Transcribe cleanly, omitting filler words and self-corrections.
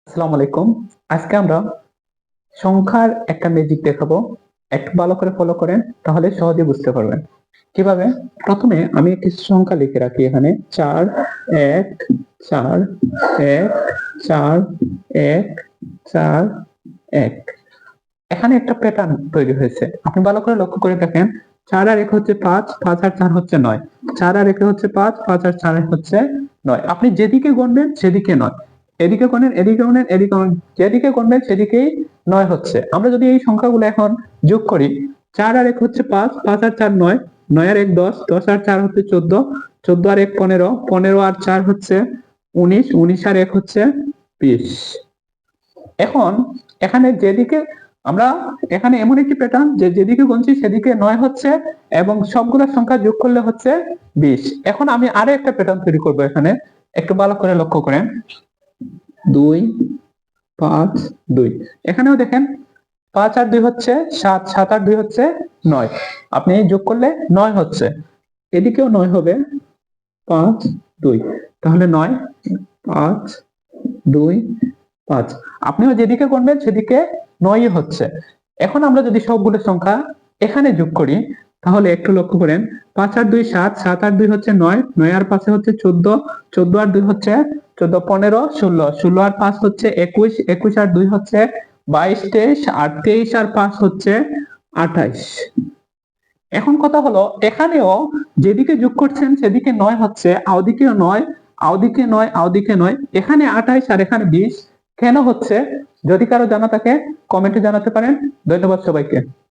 আসসালামু আলাইকুম। আজকে আমরা সংখ্যার একটা ম্যাজিক দেখাবো। একটু ভালো করে ফলো করেন, তাহলে সহজে বুঝতে পারবেন। কিভাবে? প্রথমে আমি কিছু সংখ্যা লিখে রাখি এখানে। ৪, ১, ৪, ১, ৪, ১, ৪, ১। এখানে একটা প্যাটার্ন তৈরি হয়েছে। আপনি ভালো করে লক্ষ্য করে দেখেন। ৪ আর ১ হচ্ছে ৫, ৫ আর ৪ হচ্ছে ৯। ৪ আর ১ হচ্ছে ৫, ৫ আর ৪ হচ্ছে ৯। আপনি যেদিকে গুনবেন সেদিকে ৯। এদিকে গুনেন, এদিকে গুনেন, এদিকে গুনেন। যেদিকে গুনবেন সেদিকেই ৯ হচ্ছে। আমরা যদি এই সংখ্যাগুলো এখন যোগ করি, ৪ আর ১ হচ্ছে ৫, ৫ আর ৪ ৯, ৯ আর ১ ১০, ১০ আর ৪ হচ্ছে ১৪, ১৪ আর ১ ১৫, ১৫ আর ৪ হচ্ছে ১৯, ১৯ আর ১ হচ্ছে ২০। এখন এখানে যেদিকে আমরা এখানে এমন একটি প্যাটার্ন যে যেদিকে গুনছি সেদিকে ৯ হচ্ছে এবং সবগুলো সংখ্যা যোগ করলে হচ্ছে ২০। এখন আমি আরো একটা প্যাটার্ন তৈরি করব এখানে। একটু ভালো করে লক্ষ্য করেন। ২, ৫, ২। এখানেও দেখেন ৫ আর ২ হচ্ছে ৭, ৭ আর ২ হচ্ছে ৯। আপনি যোগ করলে ৯ হচ্ছে। এদিকেও ৯ হবে। ৫, ২। তাহলে ৯, ৫, ২, ৫। আপনিও যেদিকে গুনবেন সেদিকে ৯ই হচ্ছে। এখন আমরা যদি সবগুলো সংখ্যা এখানে যোগ করি, তাহলে একটু লক্ষ্য করেন। ৫ আর ২ ৭, ৭ আর ২ হচ্ছে ৯, ৯ আর ৫ হচ্ছে ১৪, ১৪ আর ২ হচ্ছে ১৪, ১৫, ১৬, ১৬ আর ৫ হচ্ছে ২১, ২১ আর ২ হচ্ছে ২২, ২৩ আর ২৩ আর ৫ হচ্ছে ২৮। এখন কথা হলো, এখানেও যেদিকে যোগ করছেন সেদিকে ৯ হচ্ছে, ওদিকেও ৯, ওদিকে ৯, ওদিকে ৯। এখানে ২৮ আর এখানে ২০ কেন হচ্ছে? যদি কারো জানা থাকে কমেন্টে জানাতে পারেন। ধন্যবাদ সবাইকে।